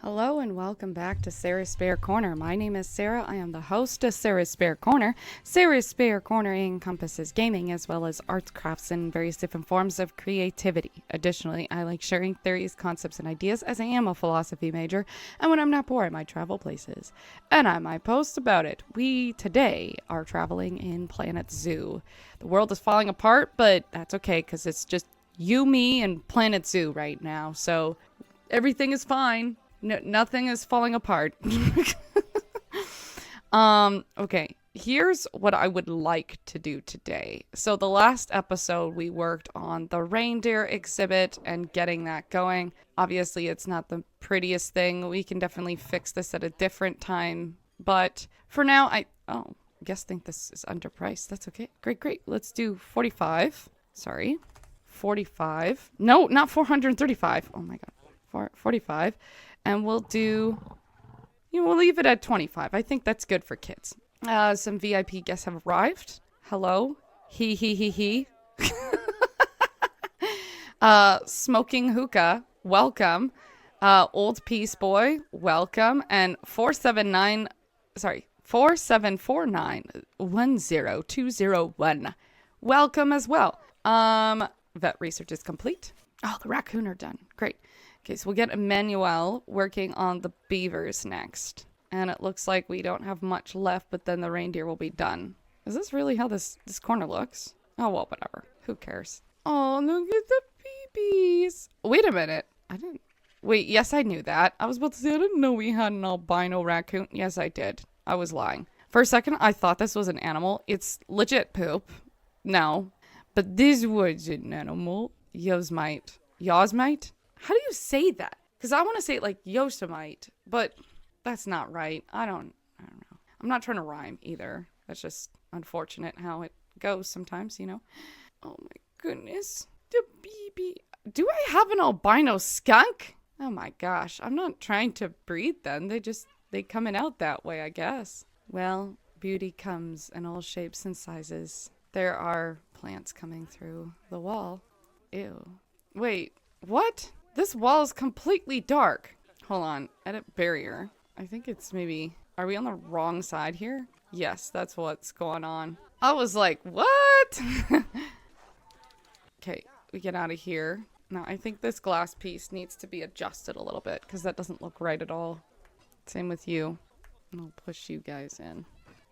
Hello and welcome back to Sarah's Spare Corner. My name is Sarah. I am the host of Sarah's Spare Corner. Sarah's Spare Corner encompasses gaming as well as arts, crafts, and various different forms of creativity. Additionally, I like sharing theories, concepts, and ideas as I am a philosophy major, and when I'm not bored, I might travel places. And I might post about it. We today are traveling in Planet Zoo. The world is falling apart, but that's okay because it's just you, me, and Planet Zoo right now. So everything is fine. No, nothing is falling apart. Okay, here's what I would like to do today. So the last episode, we worked on the reindeer exhibit and getting that going. Obviously, it's not the prettiest thing. We can definitely fix this at a different time. But for now, I guess think this is underpriced. That's okay. Great. Let's do 45. Sorry. 45. No, not 435. Oh my God. 45. And we'll we'll leave it at 25. I think that's good for kids. Some VIP guests have arrived. Hello. He. Smoking hookah, welcome. Old Peace Boy, welcome. And 4749-10201, welcome as well. Vet research is complete. Oh, the raccoon are done. Great. Okay, so we'll get Emmanuel working on the beavers next. And it looks like we don't have much left, but then the reindeer will be done. Is this really how this corner looks? Oh, well, whatever. Who cares? Oh, look at the babies. Wait a minute. Wait, yes, I knew that. I was about to say, I didn't know we had an albino raccoon. Yes, I did. I was lying. For a second, I thought this was an animal. It's legit poop. No. But this was an animal. Yosemite. Yosemite? How do you say that? Because I want to say it like Yosemite, but that's not right. I don't know. I'm not trying to rhyme either. That's just unfortunate how it goes sometimes, you know. Oh my goodness. The baby. Do I have an albino skunk? Oh my gosh. I'm not trying to breed them. They coming out that way, I guess. Well, beauty comes in all shapes and sizes. There are plants coming through the wall. Ew. Wait, what? This wall is completely dark. Hold on. Edit barrier. I think it's maybe... Are we on the wrong side here? Yes, that's what's going on. I was like, what? Okay, we get out of here. Now, I think this glass piece needs to be adjusted a little bit because that doesn't look right at all. Same with you. And I'll push you guys in.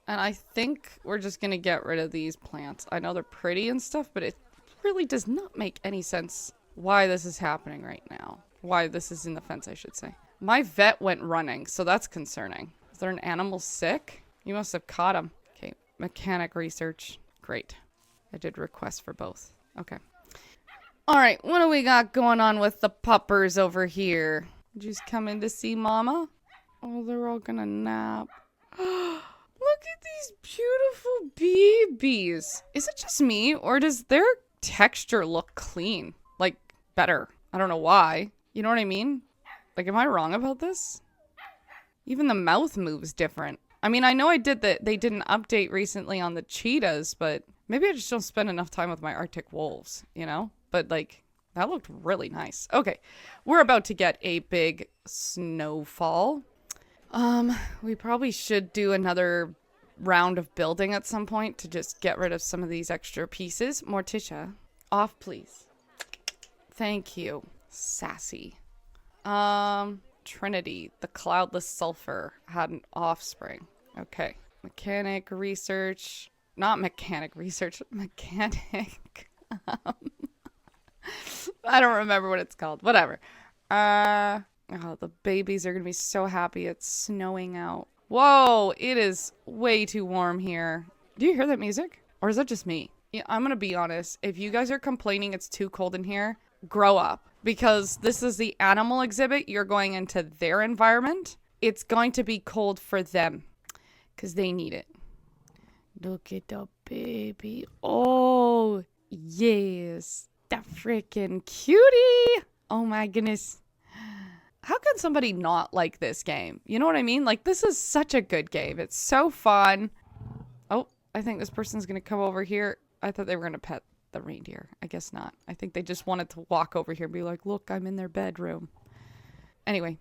And I think we're just going to get rid of these plants. I know they're pretty and stuff, but it really does not make any sense why this is happening right now. Why this is in the fence, I should say. My vet went running, so that's concerning. Is there an animal sick? You must have caught him. Okay, mechanic research. Great. I did request for both. Okay. All right, what do we got going on with the puppers over here? Did you just come in to see Mama? Oh, they're all gonna nap. Look at these beautiful babies. Is it just me, or does their texture look clean? Like, better. I don't know why. You know what I mean? Like, am I wrong about this? Even the mouth moves different. I mean, I know I did that. They did an update recently on the cheetahs, but maybe I just don't spend enough time with my Arctic wolves, you know? But, like, that looked really nice. Okay, we're about to get a big snowfall. We probably should do another round of building at some point to just get rid of some of these extra pieces. Morticia, off, please. Thank you. Sassy. Trinity, the cloudless sulfur, had an offspring. Okay. Mechanic research. Not mechanic research. Mechanic. I don't remember what it's called. Whatever. Oh, the babies are going to be so happy it's snowing out. Whoa, it is way too warm here. Do you hear that music? Or is that just me? Yeah, I'm going to be honest. If you guys are complaining it's too cold in here, grow up. Because this is the animal exhibit. You're going into their environment. It's going to be cold for them. Because they need it. Look at the baby. Oh, yes. The freaking cutie. Oh my goodness. How can somebody not like this game? You know what I mean? Like, this is such a good game. It's so fun. Oh, I think this person's going to come over here. I thought they were going to pet the reindeer. I guess not. I think they just wanted to walk over here and be like, look, I'm in their bedroom. Anyway,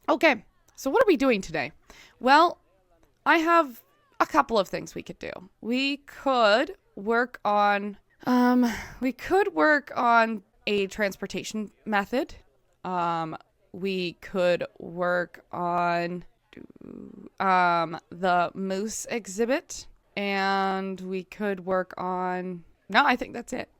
Okay, so what are we doing today? Well, I have a couple of things we could do. We could work on a transportation method. We could work on the moose exhibit, and we could work on no, I think that's it.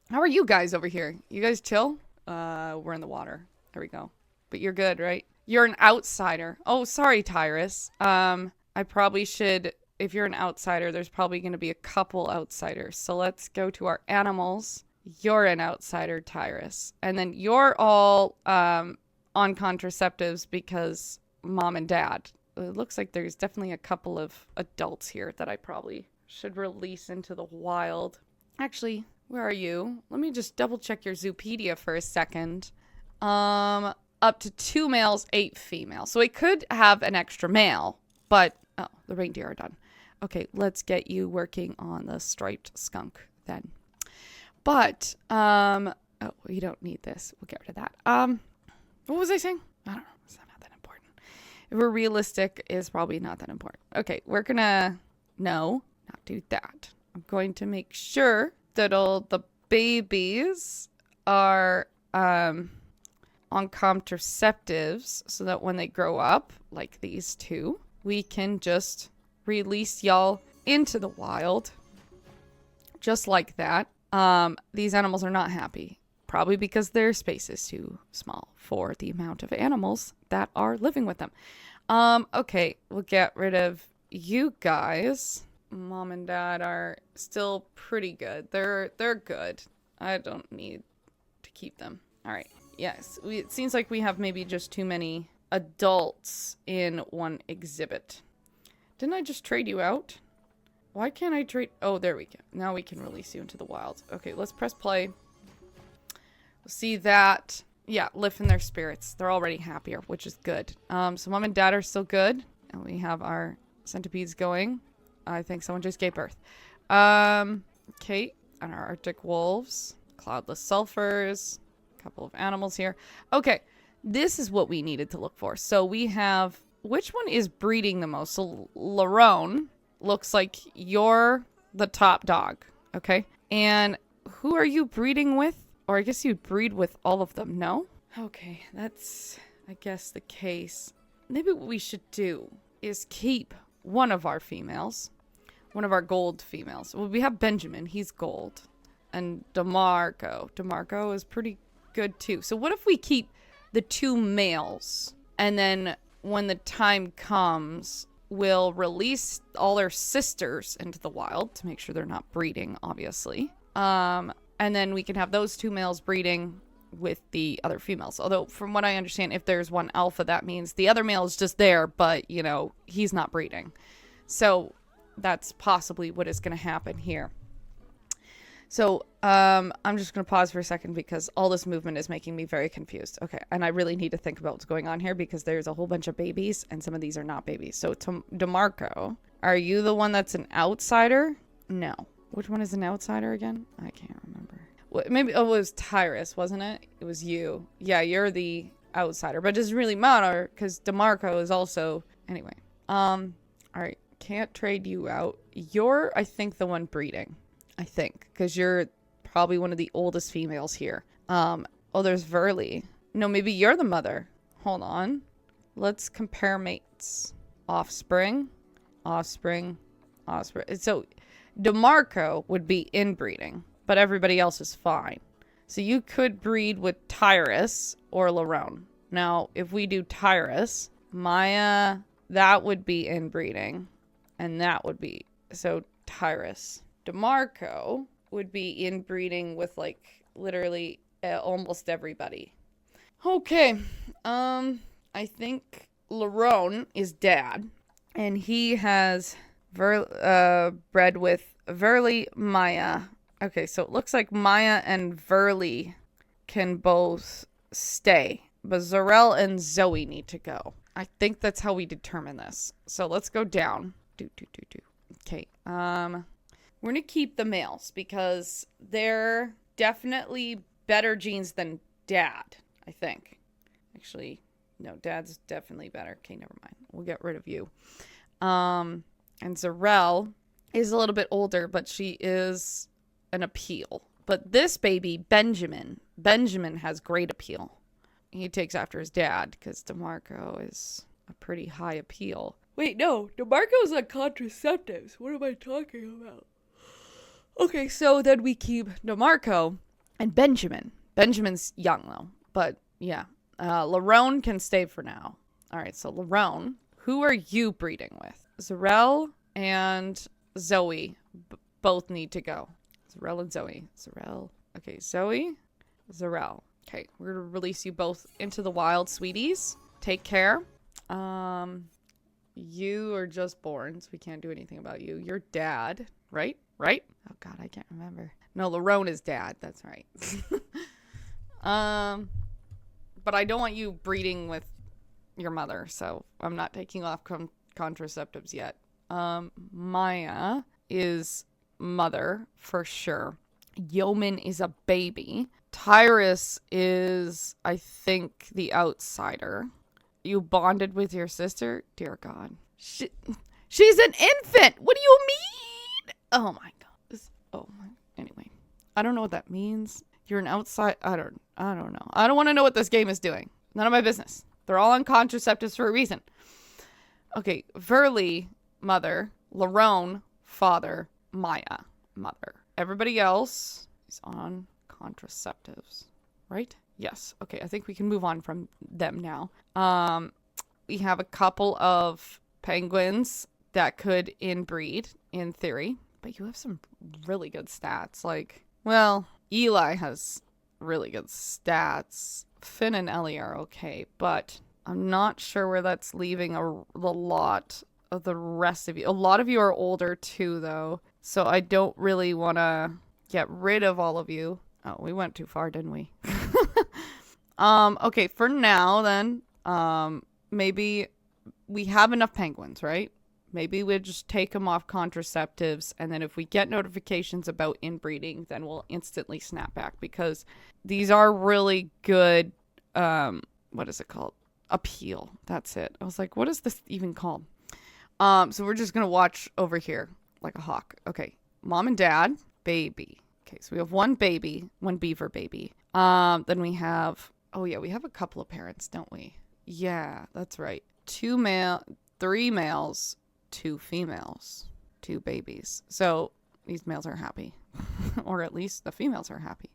How are you guys over here? You guys chill? We're in the water. There we go. But you're good, right? You're an outsider. Oh, sorry, Tyrus. I probably should, if you're an outsider, there's probably going to be a couple outsiders. So let's go to our animals. You're an outsider, Tyrus. And then you're all on contraceptives because mom and dad. It looks like there's definitely a couple of adults here that I probably should release into the wild. Actually, where are you? Let me just double check your Zoopedia for a second. Up to 2 males, 8 females. So it could have an extra male, but oh, the reindeer are done. Okay, let's get you working on the striped skunk then. But oh, you don't need this. We'll get rid of that. What was I saying? I don't know. It's not that important. If we're realistic, it's probably not that important. Okay, we're gonna not do that. I'm going to make sure that all the babies are on contraceptives so that when they grow up, like these two, we can just release y'all into the wild. Just like that. These animals are not happy. Probably because their space is too small for the amount of animals that are living with them. Okay, we'll get rid of you guys. Mom and dad are still pretty good. They're good. I don't need to keep them. All right. Yes, it seems like we have maybe just too many adults in one exhibit. Didn't I just trade you out? Why can't I trade? Oh, there we go. Now we can release you into the wild. Okay, let's press play. We'll see that. Yeah, lift in their spirits. They're already happier, which is good. So mom and dad are still good. And we have our centipedes going. I think someone just gave birth. Okay, and our Arctic wolves. Cloudless sulfurs. A couple of animals here. Okay, this is what we needed to look for. So we have... Which one is breeding the most? So Larone looks like you're the top dog. Okay, and who are you breeding with? Or I guess you'd breed with all of them, no? Okay, that's, I guess, the case. Maybe what we should do is keep one of our females. One of our gold females. Well, we have Benjamin. He's gold. And DeMarco. DeMarco is pretty good, too. So what if we keep the 2 males? And then when the time comes, we'll release all our sisters into the wild to make sure they're not breeding, obviously. And then we can have those 2 males breeding with the other females. Although, from what I understand, if there's one alpha, that means the other male is just there, but, you know, he's not breeding. So that's possibly what is going to happen here. So I'm just going to pause for a second because all this movement is making me very confused. Okay, and I really need to think about what's going on here because there's a whole bunch of babies, and some of these are not babies. So, DeMarco, are you the one that's an outsider? No. Which one is an outsider again? I can't remember. Maybe, oh, it was Tyrus, wasn't it? It was you. Yeah, you're the outsider. But it doesn't really matter, because DeMarco is also... Anyway. Alright. Can't trade you out. You're, I think, the one breeding. I think. Because you're probably one of the oldest females here. Oh, there's Verly. No, maybe you're the mother. Hold on. Let's compare mates. Offspring. Offspring. Offspring. So... DeMarco would be inbreeding, but everybody else is fine. So you could breed with Tyrus or Larone. Now, if we do Tyrus, Maya, that would be inbreeding, and that would be... So, Tyrus. DeMarco would be inbreeding with, like, literally almost everybody. Okay, I think Larone is dad, and he has... bred with Verly, Maya. Okay, so it looks like Maya and Verly can both stay, but Zarel and Zoe need to go. I think that's how we determine this. So let's go down. Okay, we're gonna keep the males because they're definitely better genes than dad, I think. Actually, no, Dad's definitely better. Okay, never mind. We'll get rid of you. And Zarel is a little bit older, but she is an appeal. But this baby, Benjamin has great appeal. He takes after his dad because DeMarco is a pretty high appeal. Wait, no, DeMarco's on contraceptives. What am I talking about? Okay, so then we keep DeMarco and Benjamin. Benjamin's young though, but yeah. Larone can stay for now. All right, so Larone, who are you breeding with? Zarel and Zoe both need to go. Zarel and Zoe. Zarel. Okay, Zoe, Zarel. Okay, we're going to release you both into the wild, sweeties. Take care. You are just born, so we can't do anything about you. You're dad, right? Right? Oh, God, I can't remember. No, Larone is dad. That's right. But I don't want you breeding with your mother, so I'm not taking off contraceptives yet. Maya is mother for sure. Yeoman is a baby. Tyrus is, I think, the outsider. You bonded with your sister? Dear God. She's an infant! What do you mean? Oh my God. Anyway. I don't know what that means. You're an outside. I don't know. I don't want to know what this game is doing. None of my business. They're all on contraceptives for a reason. Okay. Verly, mother. Larone, father. Maya, mother. Everybody else is on contraceptives, right? Yes. Okay, I think we can move on from them now. We have a couple of penguins that could inbreed, in theory. But you have some really good stats. Like, well, Eli has really good stats. Finn and Ellie are okay, but I'm not sure where that's leaving a lot of the rest of you. A lot of you are older too, though. So I don't really want to get rid of all of you. Oh, we went too far, didn't we? Okay, for now then, maybe we have enough penguins, right? Maybe we'll just take them off contraceptives, and then if we get notifications about inbreeding, then we'll instantly snap back, because these are really good, what is it called? Appeal. That's it. I was like, what is this even called? So we're just going to watch over here like a hawk. Okay. Mom and dad, baby. Okay. So we have one baby, one beaver baby. Then we have, oh yeah, we have a couple of parents, don't we? Yeah, that's right. 3 males, 2 females, 2 babies. So these males are happy, or at least the females are happy.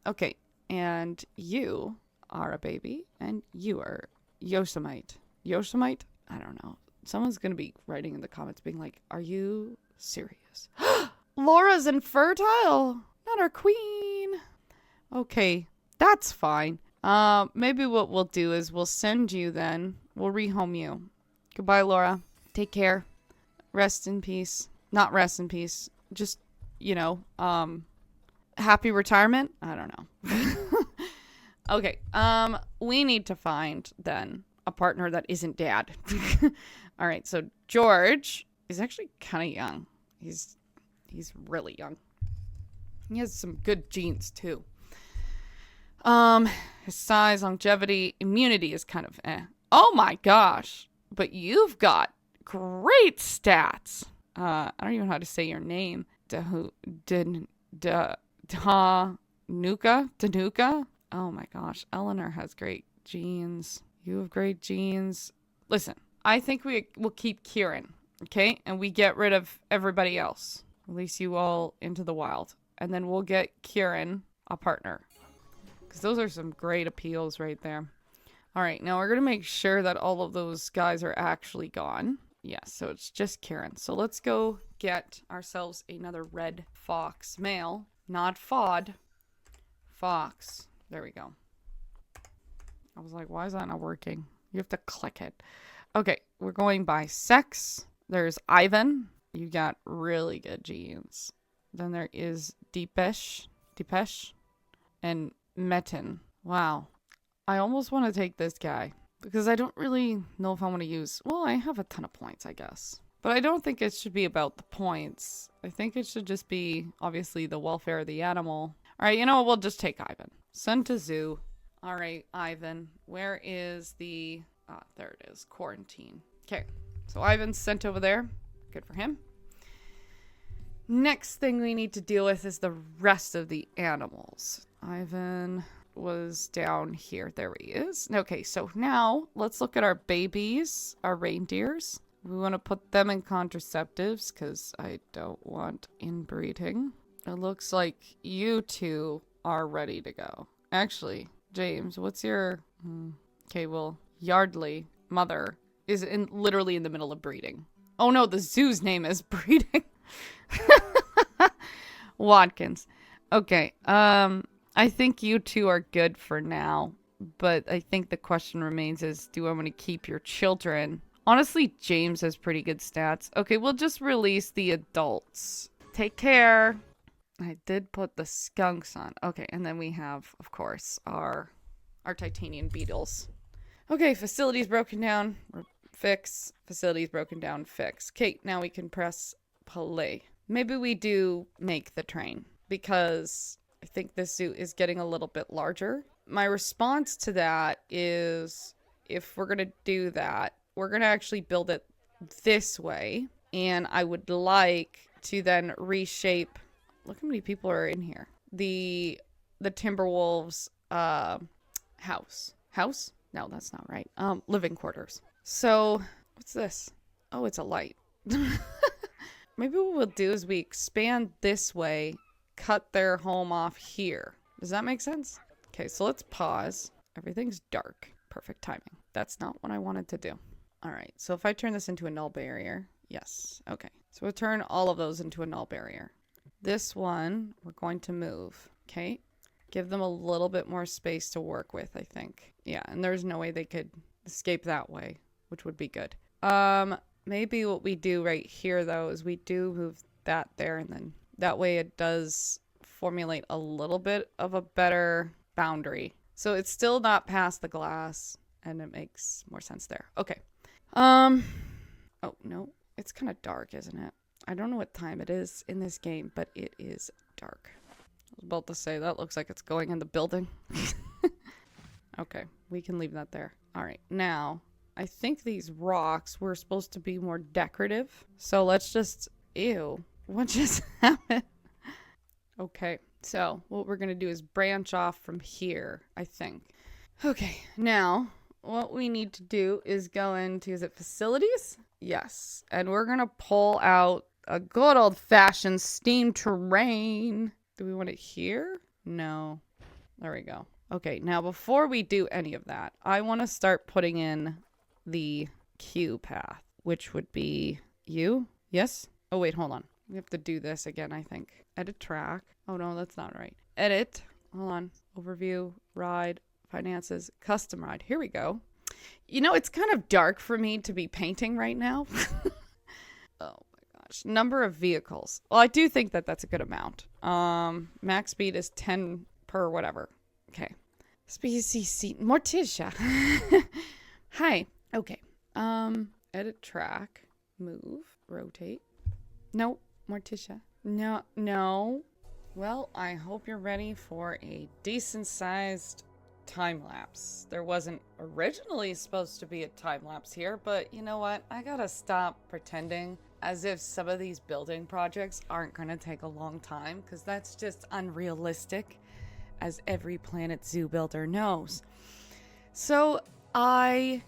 Okay. And you are a baby, and you are Yosemite. Yosemite? I don't know. Someone's going to be writing in the comments being like, are you serious? Laura's infertile, not our queen. Okay, that's fine. Maybe what we'll do is we'll send you then. We'll rehome you. Goodbye, Laura. Take care. Rest in peace. Not rest in peace. Just, happy retirement? I don't know. Okay, we need to find then a partner that isn't dad. All right, so George is actually kind of young. He's really young. He has some good genes too. His size, longevity, immunity is kind of eh. Oh my gosh, but you've got great stats. I don't even know how to say your name. Danuka. Oh my gosh, Eleanor has great genes. You have great genes. Listen, I think we'll keep Kieran, okay? And we get rid of everybody else. Release you all into the wild. And then we'll get Kieran a partner. Because those are some great appeals right there. All right, now we're going to make sure that all of those guys are actually gone. Yes, so it's just Kieran. So let's go get ourselves another red fox male. Not fod. Fox. There we go. I was like, why is that not working? You have to click it. Okay, we're going by sex. There's Ivan. You got really good genes. Then there is Deepesh, and Metin. Wow. I almost want to take this guy because I don't really know if I want to use... Well, I have a ton of points, I guess. But I don't think it should be about the points. I think it should just be, obviously, the welfare of the animal. All right, you know what? We'll just take Ivan. Send to zoo. All right, Ivan, where is the... Ah, there it is. Quarantine. Okay, so Ivan's sent over there. Good for him. Next thing we need to deal with is the rest of the animals. Ivan was down here. There he is. Okay, so now let's look at our babies, our reindeers. We want to put them in contraceptives because I don't want inbreeding. It looks like you two are ready to go. Actually, James, what's your... Okay, well, Yardley, mother, is literally in the middle of breeding. Oh no, the zoo's name is breeding. Watkins. Okay, I think you two are good for now, but I think the question remains is, do I want to keep your children? Honestly, James has pretty good stats. Okay, we'll just release the adults. Take care. I did put the skunks on. Okay, and then we have, of course, our titanium beetles. Okay, facilities broken down. Fix. Facilities broken down. Fix. Okay, now we can press play. Maybe we do make the train because I think this zoo is getting a little bit larger. My response to that is if we're going to do that, we're going to actually build it this way. And I would like to then reshape. Look how many people are in here. The Timberwolves house. House? No, that's not right. Living quarters. So, what's this? Oh, it's a light. Maybe what we'll do is we expand this way, cut their home off here. Does that make sense? Okay, so let's pause. Everything's dark. Perfect timing. That's not what I wanted to do. All right, so if I turn this into a null barrier, yes. Okay, so we'll turn all of those into a null barrier. This one, we're going to move. Okay, give them a little bit more space to work with, I think. Yeah, and there's no way they could escape that way, which would be good. Maybe what we do right here, though, is we do move that there, and then that way it does formulate a little bit of a better boundary. So it's still not past the glass, and it makes more sense there. Okay. Oh, no. It's kind of dark, isn't it? I don't know what time it is in this game, but it is dark. I was about to say, that looks like it's going in the building. Okay, we can leave that there. All right, now, I think these rocks were supposed to be more decorative. So let's just... Ew. What just happened? Okay, so what we're going to do is branch off from here, I think. Okay, now, what we need to do is go into... Is it facilities? Yes. And we're going to pull out a good old-fashioned steam terrain. Do we want it here? No. There we go. Okay, now before we do any of that, I want to start putting in the queue path, which would be you. Yes? Oh, wait, hold on. We have to do this again, I think. Edit track. Oh, no, that's not right. Edit. Hold on. Overview. Ride. Finances. Custom ride. Here we go. You know, it's kind of dark for me to be painting right now. Oh, my gosh. Number of vehicles. Well, I do think that that's a good amount. Max speed is 10 per whatever. Okay. Species seat. Morticia. Hi. Okay. Edit track. Move. Rotate. No. Morticia. No. Well, I hope you're ready for a decent-sized time-lapse. There wasn't originally supposed to be a time-lapse here, but you know what? I gotta stop pretending as if some of these building projects aren't gonna take a long time, because that's just unrealistic, as every Planet Zoo builder knows. So I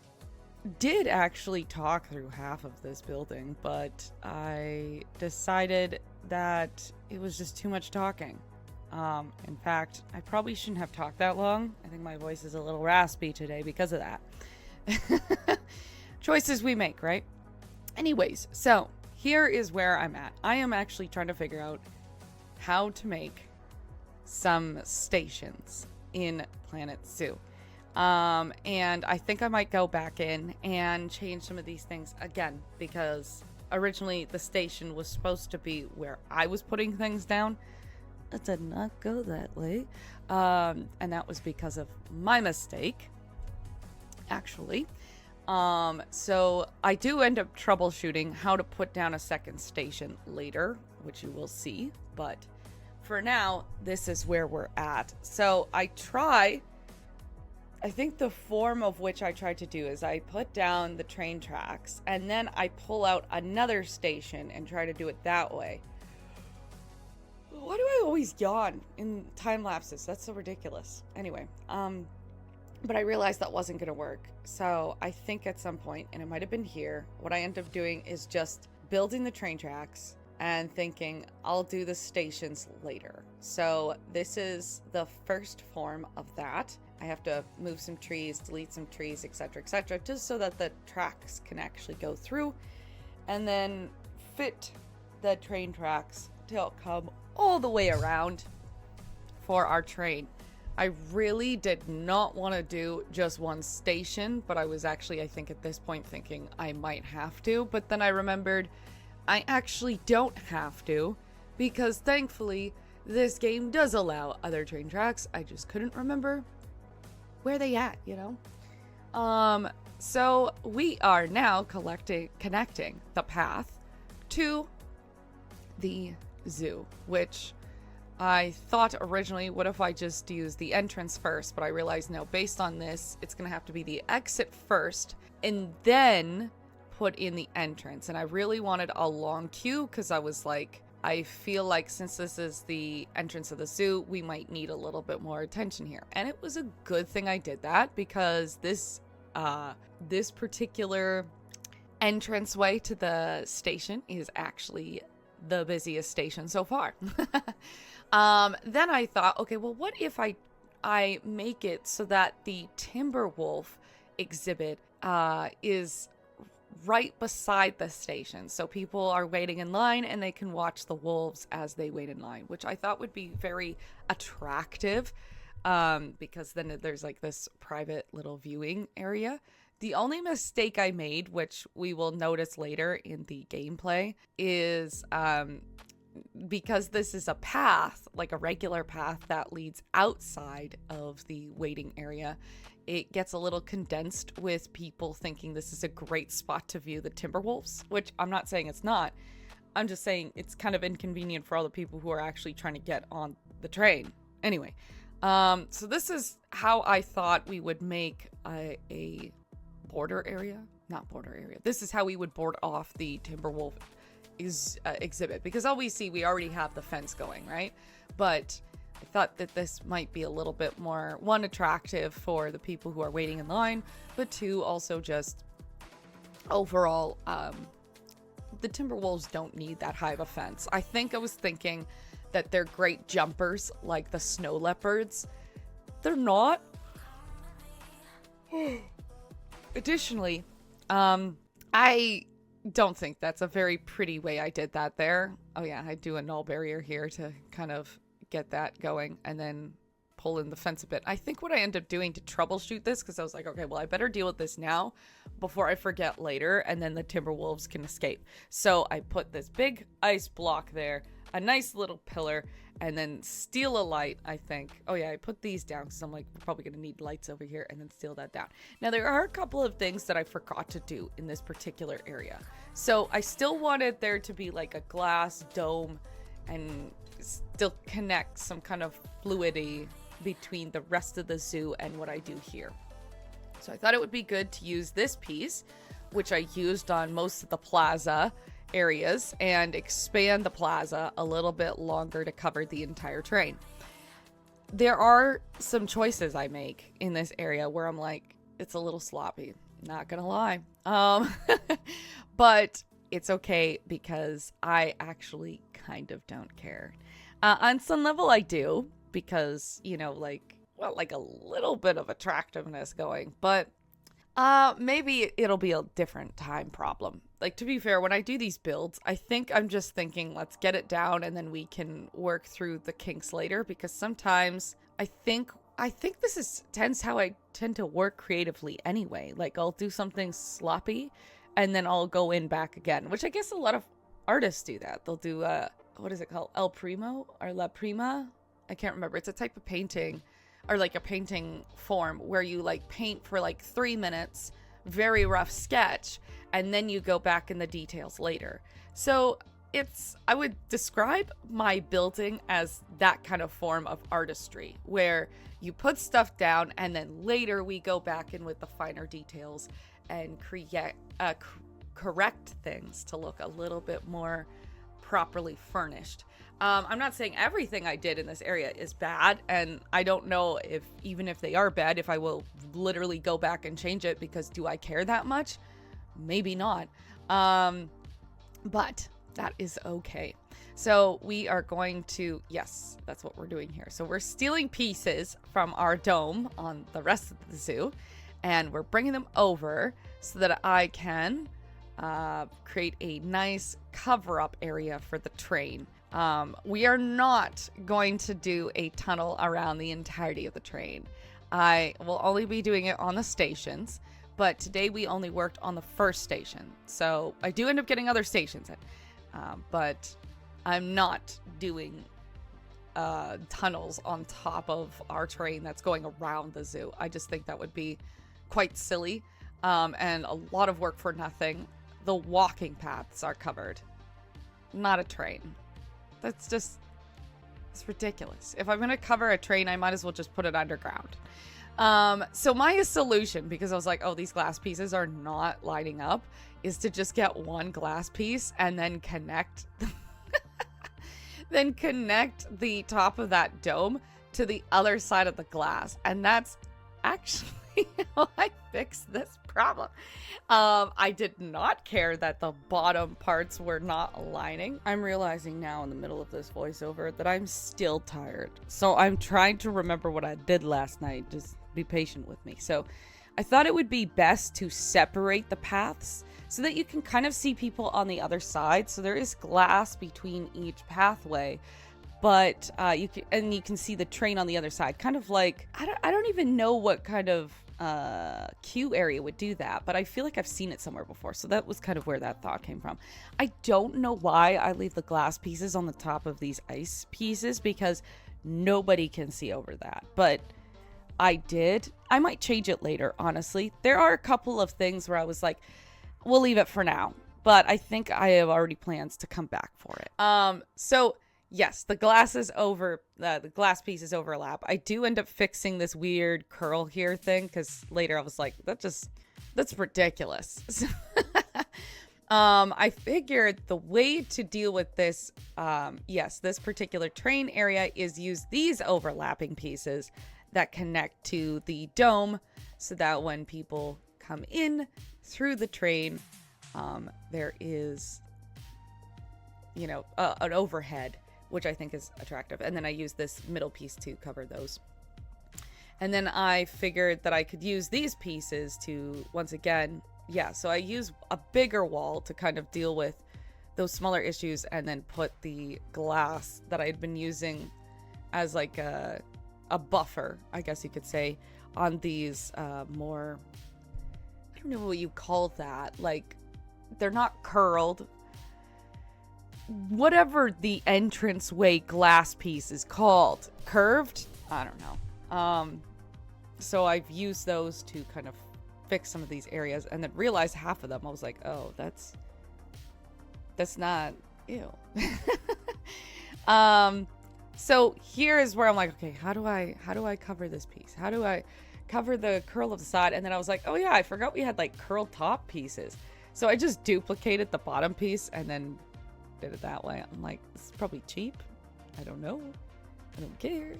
did actually talk through half of this building, but I decided that it was just too much talking. In fact, I probably shouldn't have talked that long. I think my voice is a little raspy today because of that. Choices we make, right? Anyways, so here is where I'm at. I am actually trying to figure out how to make some stations in Planet Zoo. And I think I might go back in and change some of these things again, because originally the station was supposed to be where I was putting things down. It did not go that way. And that was because of my mistake, actually. So I do end up troubleshooting how to put down a second station later, which you will see. But for now, this is where we're at. So I try I think the form of which I tried to do is I put down the train tracks and then I pull out another station and try to do it that way. Why do I always yawn in time lapses? That's so ridiculous. Anyway, but I realized that wasn't going to work. So I think at some point, and it might have been here, what I end up doing is just building the train tracks and thinking I'll do the stations later. So this is the first form of that. I have to move some trees, delete some trees, etc., just so that the tracks can actually go through, and then fit the train tracks to come all the way around for our train. I really did not want to do just one station, but I was actually, I think at this point thinking I might have to, but then I remembered I actually don't have to, because thankfully this game does allow other train tracks. I just couldn't remember where they at, you know? So we are now connecting the path to the zoo, which I thought originally, what if I just use the entrance first? But I realized no, based on this, it's going to have to be the exit first and then put in the entrance. And I really wanted a long queue because I was like, I feel like since this is the entrance of the zoo, we might need a little bit more attention here. And it was a good thing I did that, because this particular entranceway to the station is actually the busiest station so far. Then I thought, okay, well, what if I make it so that the Timberwolf exhibit is right beside the station, so people are waiting in line and they can watch the wolves as they wait in line, which I thought would be very attractive, because then there's like this private little viewing area. The only mistake I made, which we will notice later in the gameplay, is because this is a path, like a regular path that leads outside of the waiting area, it gets a little condensed with people thinking this is a great spot to view the Timberwolves, which I'm not saying it's not. I'm just saying it's kind of inconvenient for all the people who are actually trying to get on the train. Anyway, so this is how I thought we would make a border area. Not border area. This is how we would board off the Timberwolf exhibit, because all we see, we already have the fence going, right? But I thought that this might be a little bit more, one, attractive for the people who are waiting in line, but two, also just overall, the Timberwolves don't need that high of a fence. I think I was thinking that they're great jumpers like the snow leopards. They're not. Additionally, I don't think that's a very pretty way I did that there. Oh yeah, I do a null barrier here to kind of get that going and then pull in the fence a bit. I think what I end up doing to troubleshoot this, because I was like, okay, well, I better deal with this now before I forget later, and then the Timberwolves can escape. So I put this big ice block there, a nice little pillar, and then steal a light, I think. Oh yeah, I put these down because I'm like, we're probably going to need lights over here, and then steal that down. Now, there are a couple of things that I forgot to do in this particular area. So I still wanted there to be like a glass dome and still connect some kind of fluidity between the rest of the zoo and what I do here. So I thought it would be good to use this piece, which I used on most of the plaza areas, and expand the plaza a little bit longer to cover the entire train. There are some choices I make in this area where I'm like, it's a little sloppy, not gonna lie. But it's okay because I actually kind of don't care. On some level I do, because, you know, like, well, like a little bit of attractiveness going, but maybe it'll be a different time problem. Like, to be fair, when I do these builds, I think I'm just thinking, let's get it down and then we can work through the kinks later, because sometimes I think this is how I tend to work creatively anyway. Like, I'll do something sloppy and then I'll go in back again, which I guess a lot of artists do that. They'll do, what is it called? El Primo or La Prima? I can't remember. It's a type of painting, or like a painting form where you like paint for like 3 minutes, very rough sketch, and then you go back in the details later. So I would describe my building as that kind of form of artistry where you put stuff down and then later we go back in with the finer details and correct things to look a little bit more properly furnished. I'm not saying everything I did in this area is bad, and I don't know if, even if they are bad, if I will literally go back and change it, because do I care that much? Maybe not. But that is okay. So we are going to, yes, that's what we're doing here. So we're stealing pieces from our dome on the rest of the zoo, and we're bringing them over so that I can create a nice cover-up area for the train. We are not going to do a tunnel around the entirety of the train. I will only be doing it on the stations, but today we only worked on the first station. So I do end up getting other stations in, but I'm not doing tunnels on top of our train that's going around the zoo. I just think that would be quite silly, and a lot of work for nothing. The walking paths are covered, not a train. That's just, it's ridiculous. If I'm going to cover a train, I might as well just put it underground. So my solution, because I was like, oh, these glass pieces are not lining up, is to just get one glass piece and then connect, the top of that dome to the other side of the glass. And that's actually how I fixed this problem. I did not care that the bottom parts were not aligning. I'm realizing now in the middle of this voiceover that I'm still tired. So I'm trying to remember what I did last night. Just be patient with me. So I thought it would be best to separate the paths so that you can kind of see people on the other side. So there is glass between each pathway, but you can see the train on the other side. Kind of like, I don't even know what kind of queue area would do that, but I feel like I've seen it somewhere before. So that was kind of where that thought came from. I don't know why I leave the glass pieces on the top of these ice pieces, because nobody can see over that, but I did. I might change it later, honestly. There are a couple of things where I was like, we'll leave it for now, but I think I have already plans to come back for it. So yes, the glass pieces overlap. I do end up fixing this weird curl here thing, because later I was like, that's ridiculous. I figured the way to deal with this, this particular train area, is use these overlapping pieces that connect to the dome, so that when people come in through the train, there is, an overhead, which I think is attractive. And then I use this middle piece to cover those. And then I figured that I could use these pieces to, once again, so I use a bigger wall to kind of deal with those smaller issues, and then put the glass that I had been using as like a buffer, I guess you could say, on these more, I don't know what you call that. Like, they're not curled. Whatever the entranceway glass piece is called. Curved? I don't know. So I've used those to kind of fix some of these areas, and then realized half of them, I was like, oh, that's not, ew. So here is where I'm like, okay, how do I cover this piece? How do I cover the curl of the side? And then I was like, oh yeah, I forgot we had like curl top pieces. So I just duplicated the bottom piece and then did it that way. I'm like, this is probably cheap. I don't know. I don't care.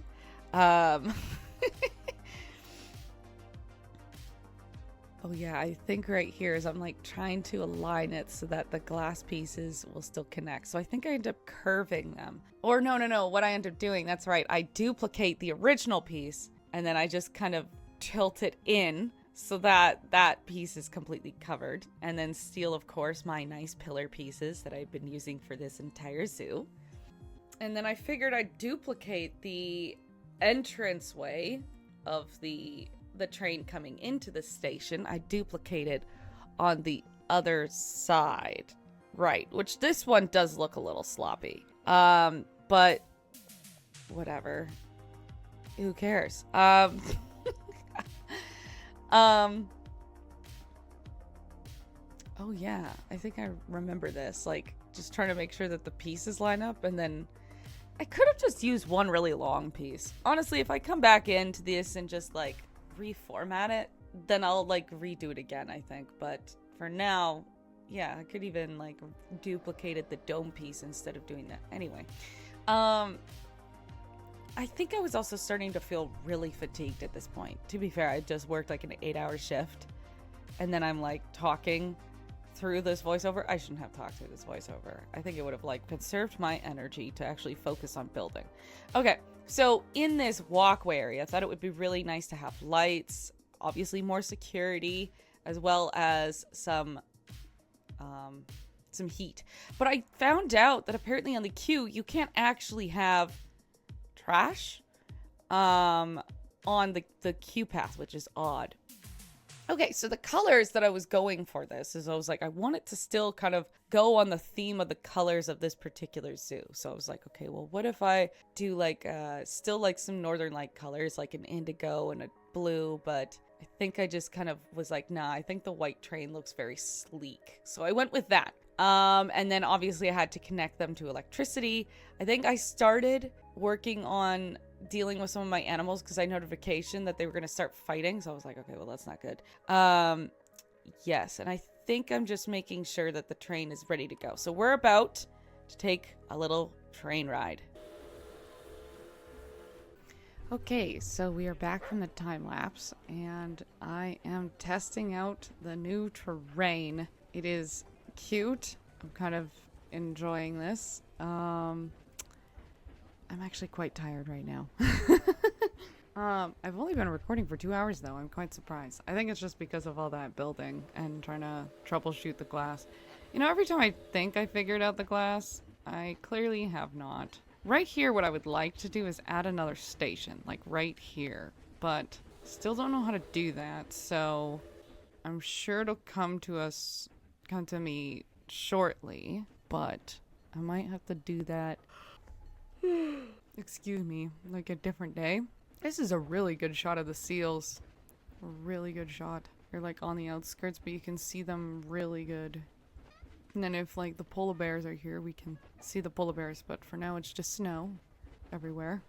Oh yeah, I think right here is I'm like trying to align it so that the glass pieces will still connect. So I think I end up curving them. Or no, what I end up doing, that's right, I duplicate the original piece and then I just kind of tilt it in so that that piece is completely covered. And then steal, of course, my nice pillar pieces that I've been using for this entire zoo. And then I figured I'd duplicate the entranceway of the train coming into the station. I duplicated on the other side, right, which this one does look a little sloppy, but whatever, who cares? Oh yeah, I think I remember this. Like, just trying to make sure that the pieces line up, and then I could have just used one really long piece. Honestly, if I come back into this and just like reformat it, then I'll like redo it again, I think. But for now, yeah, I could even like duplicated the dome piece instead of doing that. Anyway, I think I was also starting to feel really fatigued at this point. To be fair, I just worked like an 8-hour shift, and then I'm like talking through this voiceover. I shouldn't have talked through this voiceover. I think it would have like conserved my energy to actually focus on building. Okay, so in this walkway area, I thought it would be really nice to have lights, obviously more security, as well as some heat. But I found out that apparently on the queue you can't actually have trash on the queue path, which is odd. Okay, so the colors that I was going for this is I was like, I want it to still kind of go on the theme of the colors of this particular zoo. So I was like, okay, well, what if I do like still like some northern light colors, like an indigo and a blue, but I think I just kind of was like, nah, I think the white train looks very sleek. So I went with that. And then obviously I had to connect them to electricity. I think I started working on dealing with some of my animals because I notification that they were going to start fighting. So I was like, okay, well, that's not good. Yes. And I think I'm just making sure that the train is ready to go. So we're about to take a little train ride. Okay, so we are back from the time lapse and I am testing out the new terrain. It is cute. I'm kind of enjoying this. I'm actually quite tired right now. I've only been recording for 2 hours though. I'm quite surprised. I think it's just because of all that building and trying to troubleshoot the glass. You know, every time I think I figured out the glass, I clearly have not. Right here, what I would like to do is add another station, like right here. But still don't know how to do that, so I'm sure it'll come to me shortly, but I might have to do that excuse me, like a different day. This is a really good shot of the seals. A really good shot. They're like on the outskirts, but you can see them really good. And then if like the polar bears are here, we can see the polar bears, but for now it's just snow everywhere.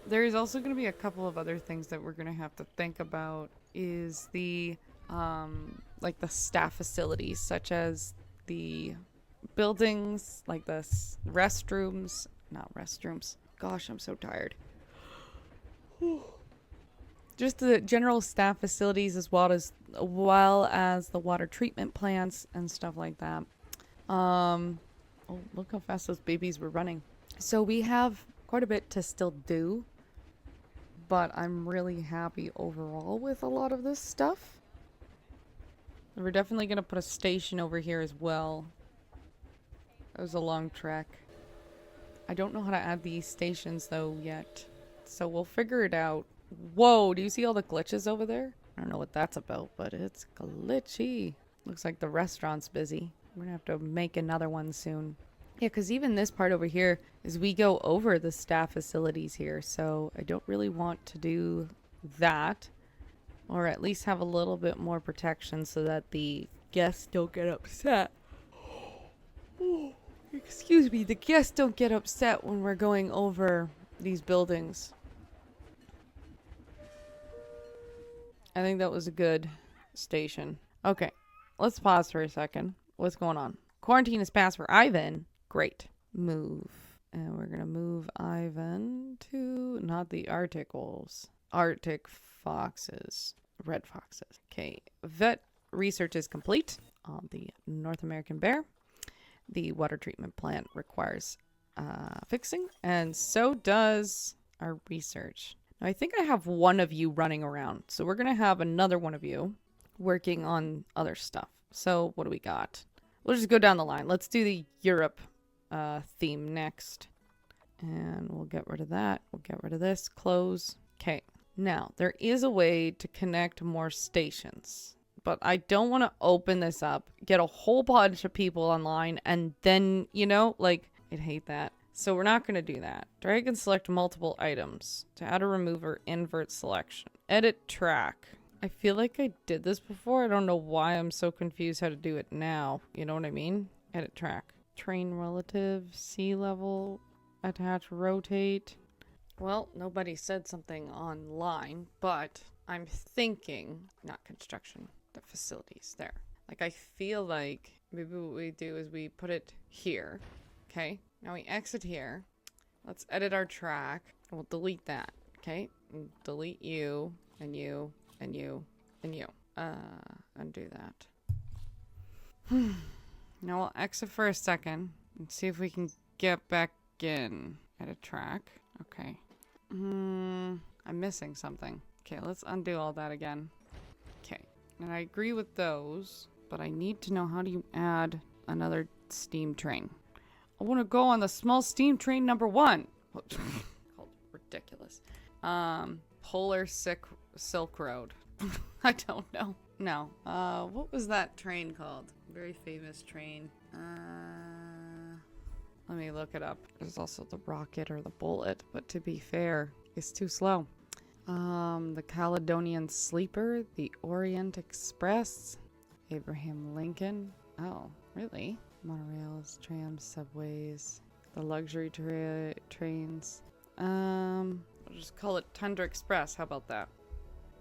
There's also going to be a couple of other things that we're going to have to think about is the like the staff facilities, such as the buildings, like the restrooms. Gosh, I'm so tired. Just the general staff facilities as well as the water treatment plants and stuff like that. Oh, look how fast those babies were running. So we have quite a bit to still do, but I'm really happy overall with a lot of this stuff. We're definitely going to put a station over here as well. That was a long trek. I don't know how to add these stations though yet, so we'll figure it out. Whoa, do you see all the glitches over there? I don't know what that's about, but it's glitchy. Looks like the restaurant's busy. We're gonna have to make another one soon. Yeah, because even this part over here is we go over the staff facilities here, so I don't really want to do that. Or at least have a little bit more protection so that the guests don't get upset. Excuse me, the guests don't get upset when we're going over these buildings. I think that was a good station. Okay, let's pause for a second. What's going on? Quarantine is passed for Ivan. Great. Move. And we're going to move Ivan to not the Arctic wolves. Arctic foxes. Red foxes. Okay. Vet research is complete on the North American bear. The water treatment plant requires fixing, and so does our research. Now, I think I have one of you running around, so we're going to have another one of you working on other stuff. So what do we got? We'll just go down the line. Let's do the Europe theme next. And we'll get rid of that. We'll get rid of this. Close. Okay. Now, there is a way to connect more stations. But I don't want to open this up, get a whole bunch of people online, and then, you know, like, I'd hate that. So we're not going to do that. Drag and select multiple items. To add or remove or invert selection. Edit track. I feel like I did this before. I don't know why I'm so confused how to do it now. You know what I mean? Edit track. Train relative, sea level, attach, rotate. Well, nobody said something online, but I'm thinking, not construction, the facilities there. Like, I feel like maybe what we do is we put it here. Okay, now we exit here. Let's edit our track. We'll delete that. Okay, and delete you, and you, and you, and you. Undo that. Now we'll exit for a second and see if we can get back in. Edit track. Okay. I'm missing something. Okay, let's undo all that again. Okay, and I agree with those, but I need to know, how do you add another steam train? I want to go on the small steam train number 1. Called ridiculous. Polar Silk Road. I don't know. No. What was that train called? Very famous train. Let me look it up. There's also the Rocket or the Bullet, but to be fair, it's too slow. The Caledonian Sleeper, the Orient Express, Abraham Lincoln. Oh, really? Monorails, trams, subways, the luxury trains. I'll just call it Tundra Express. How about that?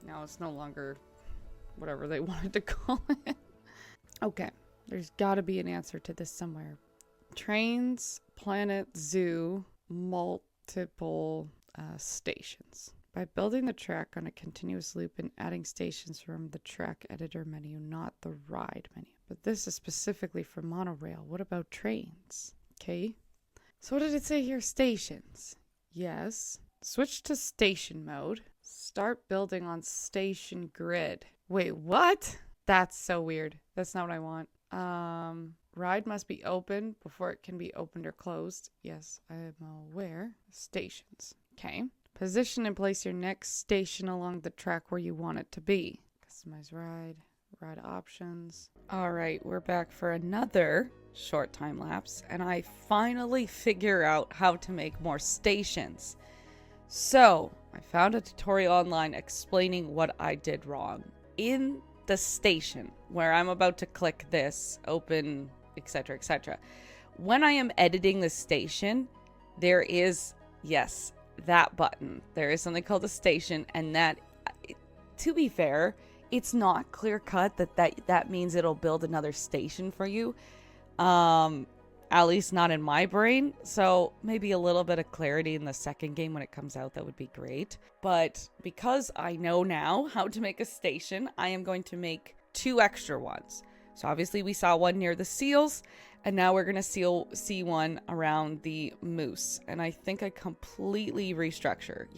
Now it's no longer whatever they wanted to call it. Okay, there's got to be an answer to this somewhere. Trains, planet, zoo, multiple stations. By building the track on a continuous loop and adding stations from the track editor menu, not the ride menu. But this is specifically for monorail. What about trains? Okay. So what did it say here? Stations. Yes. Switch to station mode. Start building on station grid. Wait, what? That's so weird. That's not what I want. Ride must be open before it can be opened or closed. Yes, I am aware. Stations. Okay. Position and place your next station along the track where you want it to be. Customize ride. Ride options. All right, we're back for another short time lapse, and I finally figure out how to make more stations. So, I found a tutorial online explaining what I did wrong. In the station where I'm about to click this, open, etc., etc. When I am editing the station, there is, yes, that button. There is something called a station, and that, to be fair, it's not clear cut that means it'll build another station for you. At least not in my brain. So maybe a little bit of clarity in the second game when it comes out, that would be great. But because I know now how to make a station, I am going to make 2 extra ones. So obviously we saw one near the seals, and now we're going to see one around the moose. And I think I completely restructure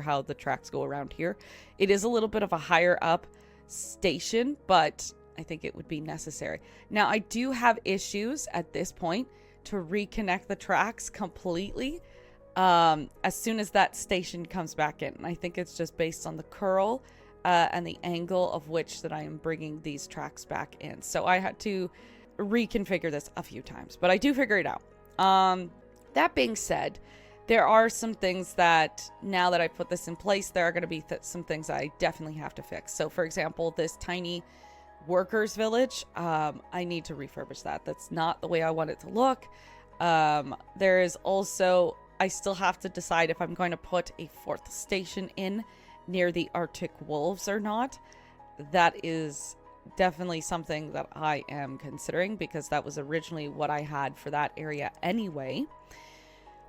how the tracks go around here. It is a little bit of a higher up station, but I think it would be necessary. Now, I do have issues at this point to reconnect the tracks completely as soon as that station comes back in. I think it's just based on the curl and the angle of which that I am bringing these tracks back in. So I had to reconfigure this a few times, but I do figure it out. That being said, there are some things that, now that I put this in place, there are going to be some things I definitely have to fix. So, for example, this tiny workers village, I need to refurbish that. That's not the way I want it to look. There is also, I still have to decide if I'm going to put a 4th station in near the Arctic wolves or not. That is definitely something that I am considering, because that was originally what I had for that area anyway.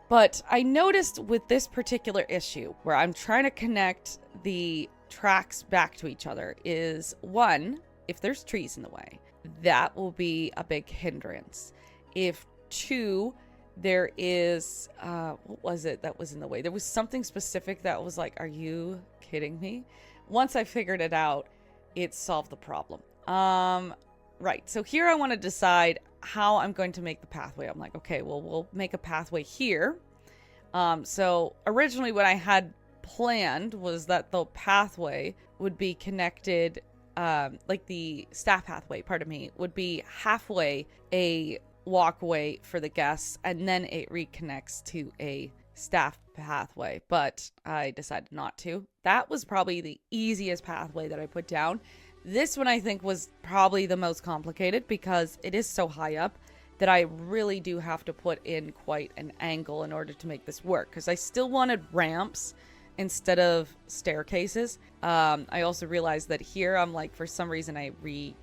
But I noticed with this particular issue, where I'm trying to connect the tracks back to each other, is one, if there's trees in the way, that will be a big hindrance. If 2, there is, what was it that was in the way? There was something specific that was like, are you kidding me? Once I figured it out, it solved the problem. Right, so here I want to decide how I'm going to make the pathway. I'm like, okay, well, we'll make a pathway here. So originally what I had planned was that the pathway would be connected, like the staff pathway, pardon me, would be halfway a walkway for the guests, and then it reconnects to a staff pathway, but I decided not to. That was probably the easiest pathway that I put down. This one I think was probably the most complicated because it is so high up that I really do have to put in quite an angle in order to make this work, because I still wanted ramps instead of staircases. I also realized that here I'm like, for some reason I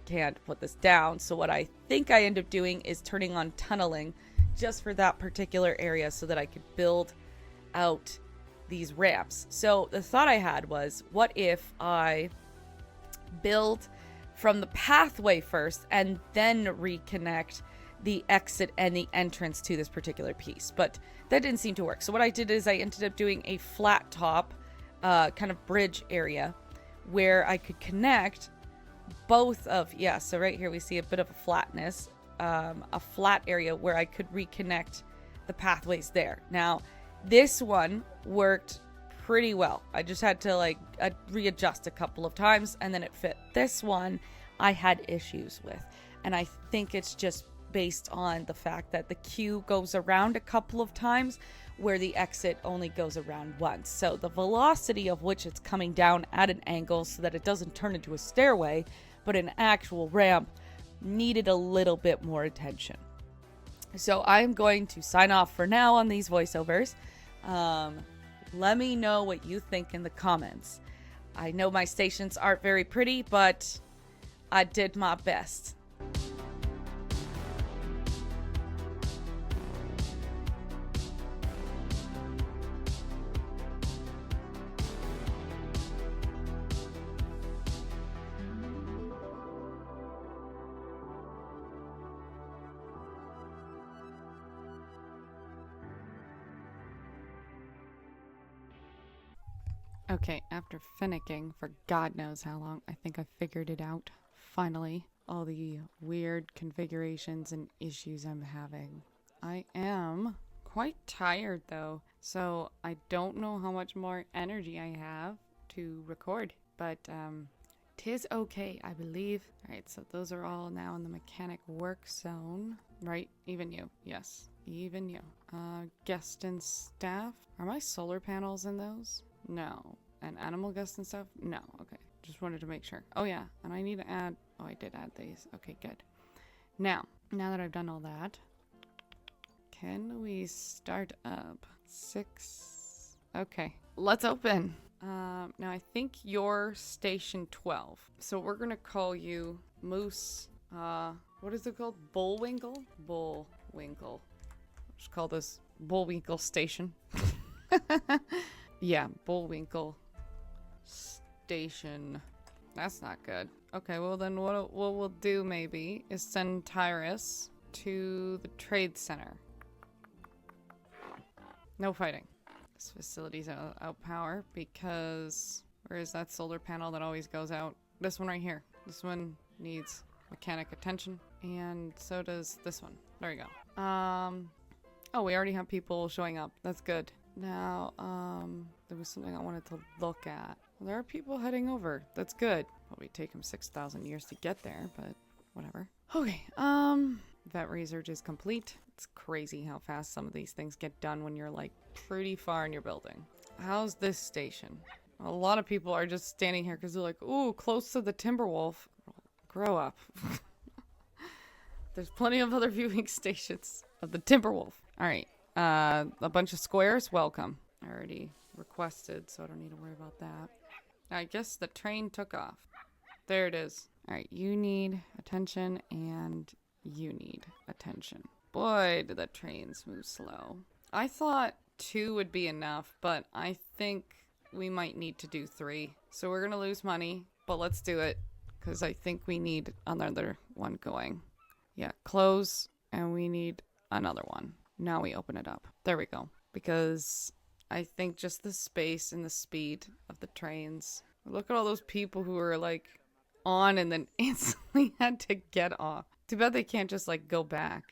can't put this down. So what I think I end up doing is turning on tunneling just for that particular area so that I could build out these ramps. So the thought I had was, what if I build from the pathway first and then reconnect the exit and the entrance to this particular piece? But that didn't seem to work. So what I did is I ended up doing a flat top kind of bridge area where I could connect both of, so right here we see a bit of a flatness, a flat area where I could reconnect the pathways there. Now this one worked pretty well. I just had to like readjust a couple of times and then it fit. This one I had issues with, and I think it's just based on the fact that the queue goes around a couple of times where the exit only goes around once. So the velocity of which it's coming down at an angle so that it doesn't turn into a stairway, but an actual ramp, needed a little bit more attention. So I'm going to sign off for now on these voiceovers. Let me know what you think in the comments. I know my stations aren't very pretty, but I did my best. Okay, after finicking for God knows how long, I think I figured it out. Finally, all the weird configurations and issues I'm having. I am quite tired though, so I don't know how much more energy I have to record, but tis okay, I believe. Alright, so those are all now in the mechanic work zone. Right, even you, yes, even you. Guest and staff. Are my solar panels in those? No. And animal guests and stuff? No. Okay. Just wanted to make sure. Oh, yeah. And I need to add... Oh, I did add these. Okay, good. Now that I've done all that, can we start up? 6. Okay. Let's open. Now, I think you're station 12. So we're going to call you Moose... what is it called? Bullwinkle? Bullwinkle. Just call this Bullwinkle Station. Yeah, Bullwinkle Station. That's not good. Okay, well then what we'll do maybe is send Tyrus to the trade center. No fighting. This facility's out of power because... Where is that solar panel that always goes out? This one right here. This one needs mechanic attention. And so does this one. There you go. Oh, we already have people showing up. That's good. Now, there was something I wanted to look at. There are people heading over. That's good. Probably take them 6,000 years to get there, but whatever. Okay, vet research is complete. It's crazy how fast some of these things get done when you're like pretty far in your building. How's this station? A lot of people are just standing here because they're like, ooh, close to the Timberwolf. Grow up. There's plenty of other viewing stations of the Timberwolf. All right. A bunch of squares, welcome. I already requested, so I don't need to worry about that. I guess the train took off. There it is. All right, you need attention and you need attention. Boy, did the trains move slow. I thought 2 would be enough, but I think we might need to do 3. So we're gonna lose money, but let's do it because I think we need another one going. Yeah, close, and we need another one. Now we open it up. There we go. Because I think just the space and the speed of the trains. Look at all those people who are like on and then instantly had to get off. Too bad they can't just like go back.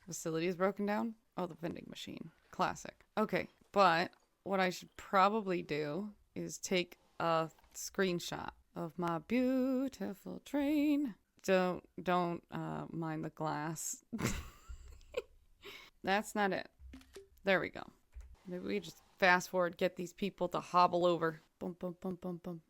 Facility is broken down? Oh, the vending machine. Classic. Okay, but what I should probably do is take a screenshot of my beautiful train. Don't mind the glass. That's not it. There we go. Maybe we just fast forward, get these people to hobble over. Boom, boom, boom, boom, boom.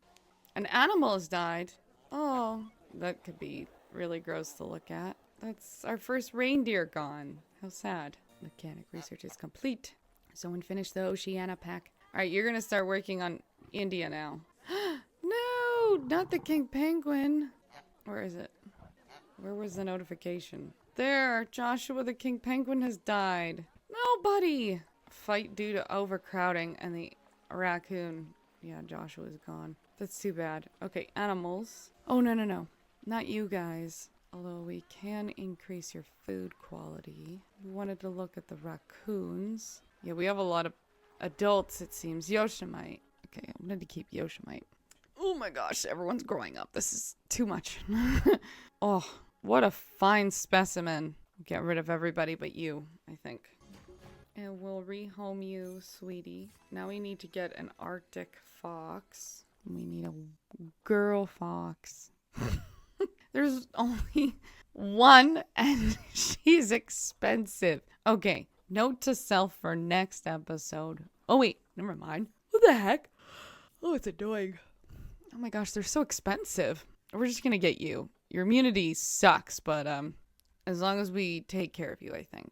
An animal has died. Oh, that could be really gross to look at. That's our first reindeer gone. How sad. Mechanic research is complete. Someone finished the Oceania pack. All right, you're going to start working on India now. No, not the king penguin. Where is it? Where was the notification? There, Joshua the king penguin has died. Nobody. Fight due to overcrowding and the raccoon. Yeah, Joshua's gone. That's too bad. Okay, animals. Oh, no, no, no. Not you guys. Although we can increase your food quality. We wanted to look at the raccoons. Yeah, we have a lot of adults, it seems. Yosemite. Okay, I'm going to keep Yosemite. Oh my gosh, everyone's growing up. This is too much. Oh, what a fine specimen. Get rid of everybody but you, I think. And we'll rehome you, sweetie. Now we need to get an Arctic fox. We need a girl fox. There's only one and she's expensive. Okay, note to self for next episode. Oh wait, never mind. What the heck? Oh, it's annoying. Oh my gosh, they're so expensive. We're just gonna get you. Your immunity sucks, but as long as we take care of you, I think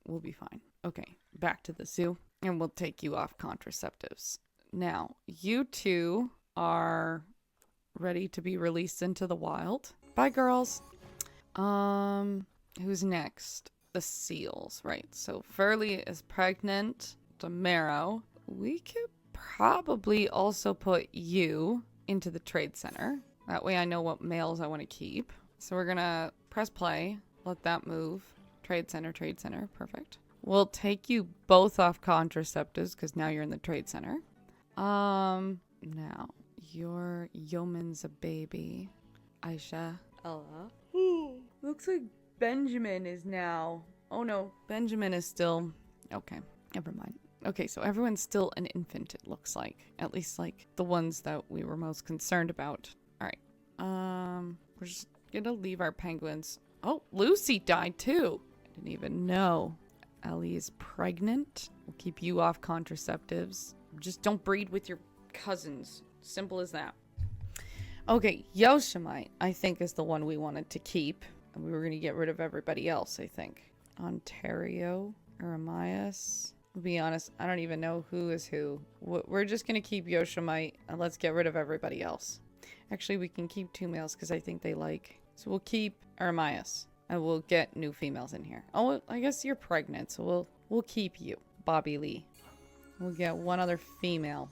we'll be fine. Okay, back to the zoo. And we'll take you off contraceptives. Now, you two are ready to be released into the wild. Bye, girls. Who's next? The seals, right. So Furley is pregnant. Demaro. We could probably also put you into the trade center. That way I know what males I want to keep. So we're going to press play. Let that move. Trade center. Perfect. We'll take you both off contraceptives because now you're in the trade center. Now, your yeoman's a baby. Aisha. Ella. Looks like Benjamin is now. Oh no, Benjamin is still. Okay, never mind. Okay, so everyone's still an infant, it looks like. At least, like, the ones that we were most concerned about. Alright. We're just gonna leave our penguins. Oh, Lucy died too. I didn't even know. Ellie is pregnant. We'll keep you off contraceptives. Just don't breed with your cousins. Simple as that. Okay, Yosemite, I think, is the one we wanted to keep. And we were going to get rid of everybody else, I think. Ontario, Eremias. To be honest, I don't even know who is who. We're just going to keep Yosemite and let's get rid of everybody else. Actually, we can keep two males because I think they like. So we'll keep Eremias and we'll get new females in here. Oh, I guess you're pregnant, so we'll keep you, Bobby Lee. We'll get one other female.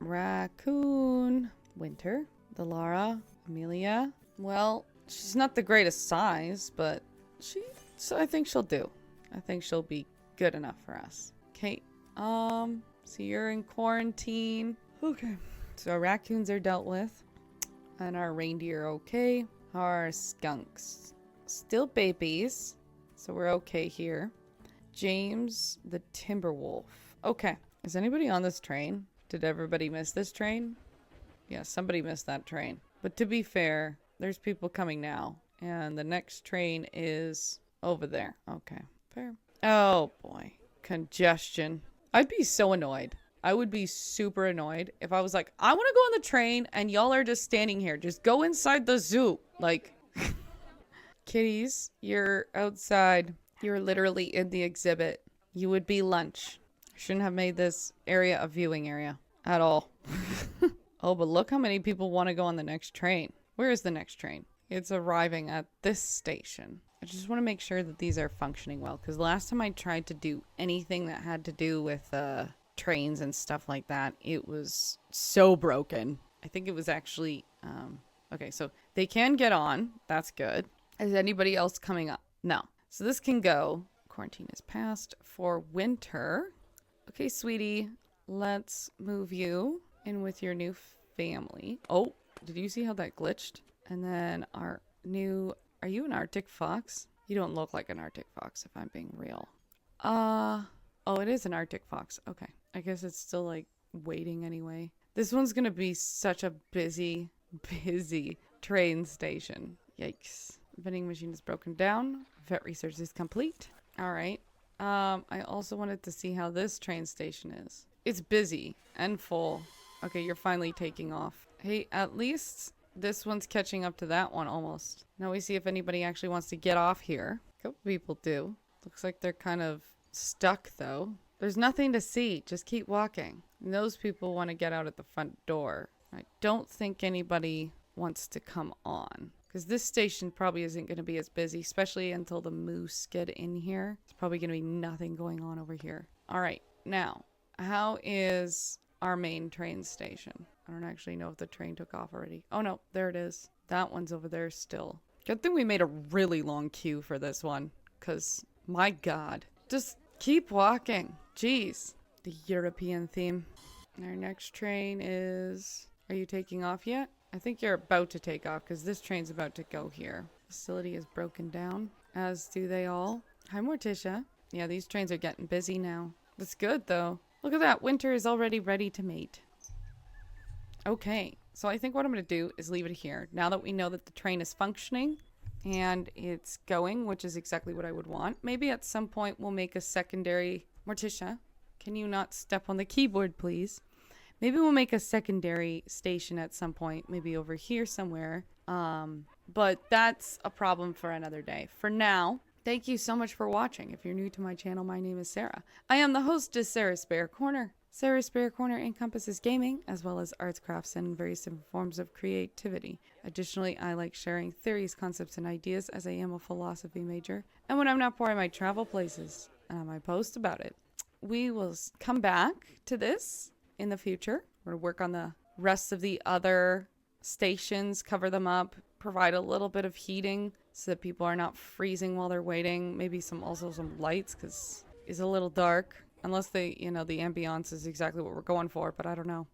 Raccoon. Winter. Delara. Amelia. Well, she's not the greatest size, but so I think she'll do. I think she'll be good enough for us. Okay. So you're in quarantine. Okay. So our raccoons are dealt with. And our reindeer okay. Our skunks. Still babies. So we're okay here. James the Timberwolf. Okay. Is anybody on this train? Did everybody miss this train? Yeah, somebody missed that train. But to be fair, there's people coming now. And the next train is over there. Okay, fair. Oh boy. Congestion. I'd be so annoyed. I would be super annoyed if I was like, I want to go on the train and y'all are just standing here. Just go inside the zoo. Like, kitties, you're outside. You're literally in the exhibit. You would be lunch. Shouldn't have made this area a viewing area at all. Oh, but look how many people want to go on the next train. Where is the next train? It's arriving at this station. I just want to make sure that these are functioning well, because last time I tried to do anything that had to do with trains and stuff like that, it was so broken. I think it was actually okay, so they can get on. That's good. Is anybody else coming up? No. So this can go. Quarantine is passed for winter. Okay, sweetie, let's move you in with your new family. Oh, did you see how that glitched? And then our new... Are you an Arctic fox? You don't look like an Arctic fox, if I'm being real. Oh, it is an Arctic fox. Okay. I guess it's still, like, waiting anyway. This one's gonna be such a busy train station. Yikes. Vending machine is broken down. Vet research is complete. All right. I also wanted to see how this train station is. It's busy and full. Okay, you're finally taking off. Hey, at least this one's catching up to that one almost. Now we see if anybody actually wants to get off here. A couple people do. Looks like they're kind of stuck though. There's nothing to see. Just keep walking. And those people want to get out at the front door. I don't think anybody wants to come on. Because this station probably isn't going to be as busy, especially until the moose get in here. It's probably going to be nothing going on over here. All right, now, how is our main train station? I don't actually know if the train took off already. Oh, no, there it is. That one's over there still. Good thing we made a really long queue for this one, because, my God, just keep walking. Jeez, the European theme. Our next train is... Are you taking off yet? I think you're about to take off because this train's about to go here. Facility is broken down, as do they all. Hi, Morticia. Yeah, these trains are getting busy now. That's good, though. Look at that. Winter is already ready to mate. Okay, so I think what I'm going to do is leave it here. Now that we know that the train is functioning and it's going, which is exactly what I would want. Maybe at some point we'll make a secondary... Morticia, can you not step on the keyboard, please? Maybe we'll make a secondary station at some point, maybe over here somewhere. But that's a problem for another day. For now, thank you so much for watching. If you're new to my channel, my name is Sarah. I am the host of Sarah's Bear Corner. Sarah's Bear Corner encompasses gaming, as well as arts, crafts, and various different forms of creativity. Additionally, I like sharing theories, concepts, and ideas, as I am a philosophy major. And when I'm not bored, I might travel places, and I might post about it. We will come back to this in the future. We're going to work on the rest of the other stations, cover them up, provide a little bit of heating so that people are not freezing while they're waiting. Maybe also some lights because it's a little dark. Unless the ambiance is exactly what we're going for, but I don't know.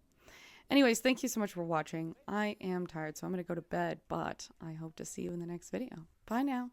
Anyways, thank you so much for watching. I am tired, so I'm going to go to bed, but I hope to see you in the next video. Bye now.